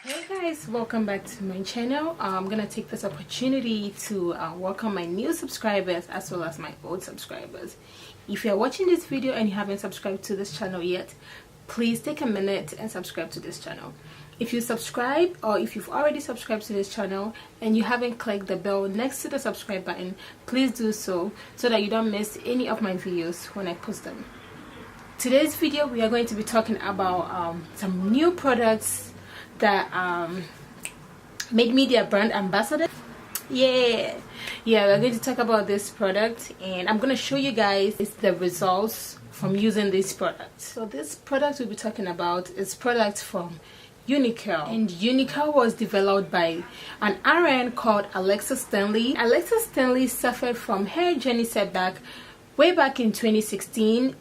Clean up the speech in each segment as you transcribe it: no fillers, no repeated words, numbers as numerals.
Hey guys, welcome back to my channel. I'm gonna take this opportunity to welcome my new subscribers as well as my old subscribers. If you're watching this video and you haven't subscribed to this channel yet, please take a minute and subscribe to this channel. If you subscribe, or if you've already subscribed to this channel and you haven't clicked the bell next to the subscribe button, please do so that you don't miss any of my videos when I post them. Today's video we are going to be talking about some new products that made me their brand ambassador. Yeah, we're going to talk about this product and I'm going to show you guys the results from using this product. So this product we'll be talking about is product from Uniqurl, and Uniqurl was developed by an RN called Alexa Stanley. Alexa Stanley suffered from hair journey setback way back in 2016.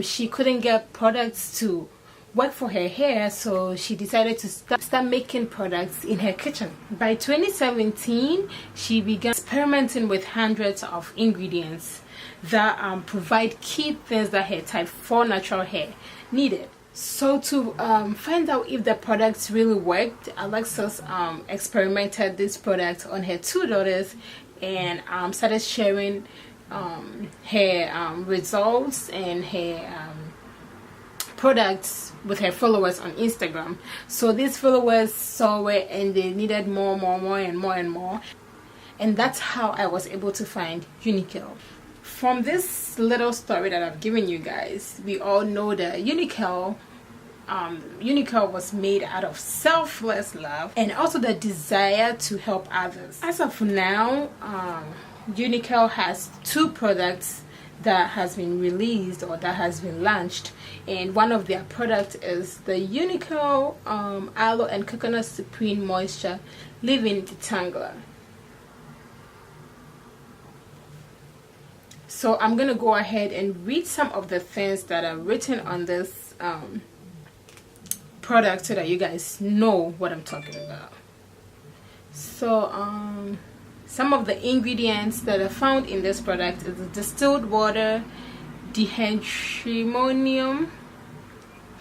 She couldn't get products to work for her hair, so she decided to start making products in her kitchen. By 2017, she began experimenting with hundreds of ingredients that provide key things that her type 4 natural hair needed. So to find out if the products really worked, Alexis experimented this product on her two daughters and started sharing her results and her products with her followers on Instagram. So these followers saw it and they needed more and more, and that's how I was able to find Uniqurl. From this little story that I've given you guys, we all know that Uniqurl was made out of selfless love and also the desire to help others. As of now, Uniqurl has two products that has been released or that has been launched, and one of their products is the Uniqurl Aloe and Coconut Supreme Moisture Leave-In Detangler. So I'm gonna go ahead and read some of the things that are written on this product so that you guys know what I'm talking about. So some of the ingredients that are found in this product is distilled water, dihydramonium,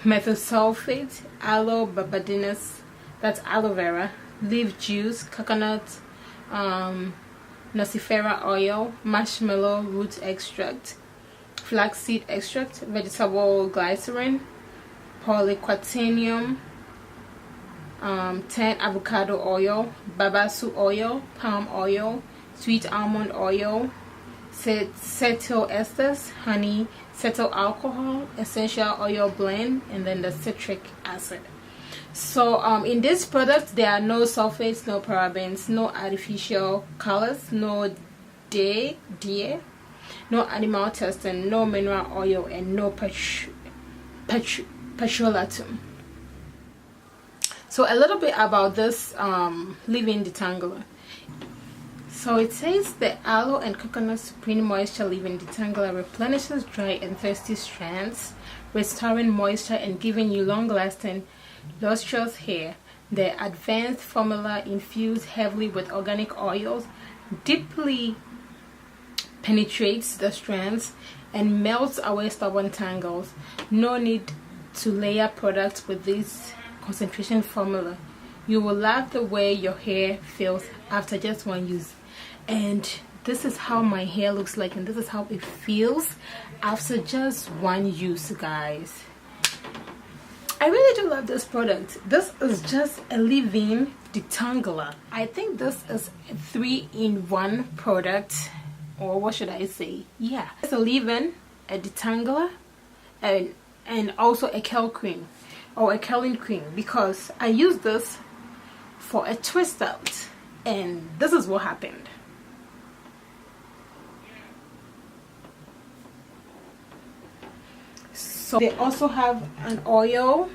methyl sulfate, aloe babadinus, that's aloe vera, leaf juice, coconut, nucifera oil, marshmallow root extract, flaxseed extract, vegetable glycerin, polyquatinium, 10 avocado oil, babasu oil, palm oil, sweet almond oil, cetyl esters, honey, cetyl alcohol, essential oil blend, and then the citric acid. So in this product there are no sulfates, no parabens, no artificial colors, no dye, no animal testing, no mineral oil, and no petrolatum. So a little bit about this Leave-In Detangler. So it says the Aloe and Coconut Supreme Moisture Leave-In Detangler replenishes dry and thirsty strands, restoring moisture and giving you long-lasting, lustrous hair. The advanced formula infused heavily with organic oils deeply penetrates the strands and melts away stubborn tangles. No need to layer products with this concentration formula. You will love the way your hair feels after just one use, and this is how my hair looks like, and this is how it feels after just one use, guys. I really do love this product. This is just a leave-in detangler. I think this is a 3-in-1 product, or what should I say? Yeah, it's a leave-in, a detangler, and also a curl cream or a curling cream, because I used this for a twist out and this is what happened. So they also have an oil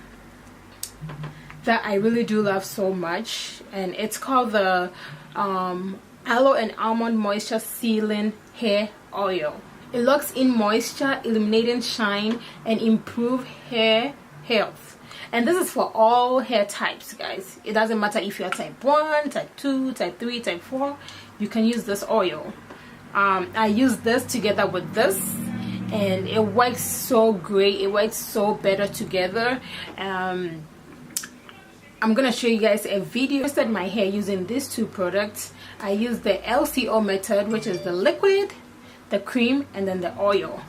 that I really do love so much, and it's called the Aloe and Almond Moisture Sealing Hair Oil. It locks in moisture, eliminating shine, and improve hair health. And this is for all hair types, guys. It doesn't matter if you're type 1, type 2, type 3, type 4. You can use this oil. I use this together with this, and it works so great. It works so better together. I'm gonna show you guys a video. I tested my hair using these two products. I used the LCO method, which is the liquid, the cream, and then the oil.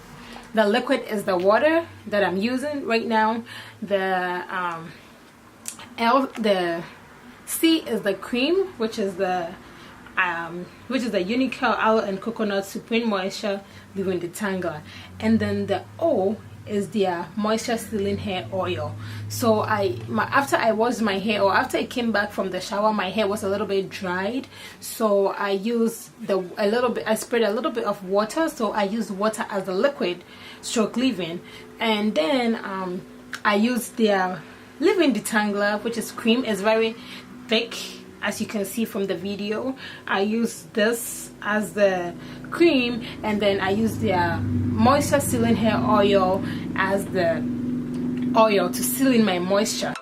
The liquid is the water that I'm using right now. The C is the cream, which is the Uniqurl Aloe and Coconut Supreme Moisture Leave-In Detangler, and then the O is their moisture sealing hair oil. So after I washed my hair, or after I came back from the shower, my hair was a little bit dried, so I used I sprayed a little bit of water. So I used water as the liquid stroke leave-in, and then I used their leave-in detangler, which is cream. It's very thick, as you can see from the video. I used this as the cream, and then I used their moisture sealing hair oil as the oil to seal in my moisture.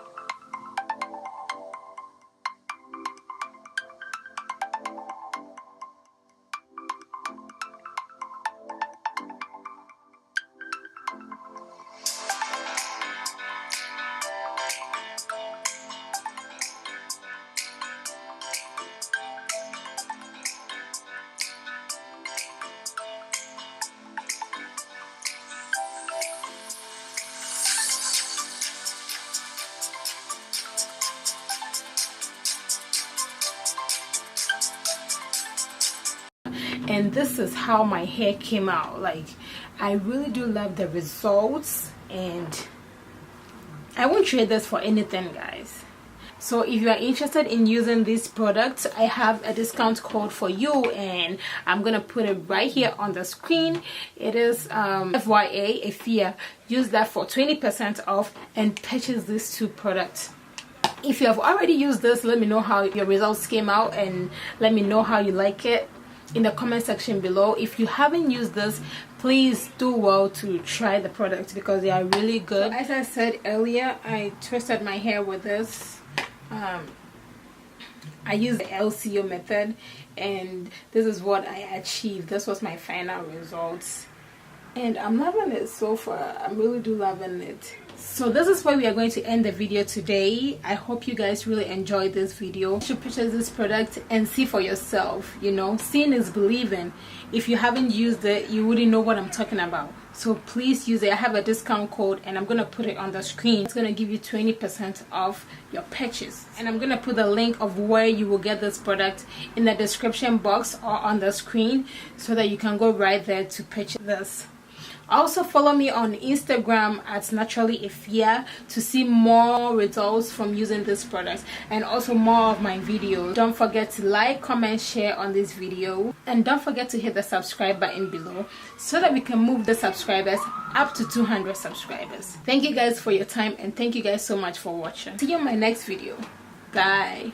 And this is how my hair came out. Like, I really do love the results, and I won't trade this for anything, guys. So if you are interested in using these products, I have a discount code for you, and I'm gonna put it right here on the screen. It is FYA Efia. Use that for 20% off and purchase these two products. If you have already used this, let me know how your results came out, and let me know how you like it in the comment section below. If you haven't used this, please do well to try the products because they are really good. So as I said earlier, I twisted my hair with this. I used the LCO method, and this is what I achieved. This was my final results, and I'm loving it so far. I really do loving it. So this is where we are going to end the video today. I hope you guys really enjoyed this video. You should purchase this product and see for yourself. You know, seeing is believing. If you haven't used it, you wouldn't know what I'm talking about. So please use it. I have a discount code, and I'm gonna put it on the screen. It's gonna give you 20% off your purchase, and I'm gonna put the link of where you will get this product in the description box or on the screen, so that you can go right there to purchase this. Also follow me on Instagram at Naturally Efia to see more results from using this product, and also more of my videos. Don't forget to like, comment, share on this video, and don't forget to hit the subscribe button below so that we can move the subscribers up to 200 subscribers. Thank you guys for your time, and thank you guys so much for watching. See you in my next video. Bye.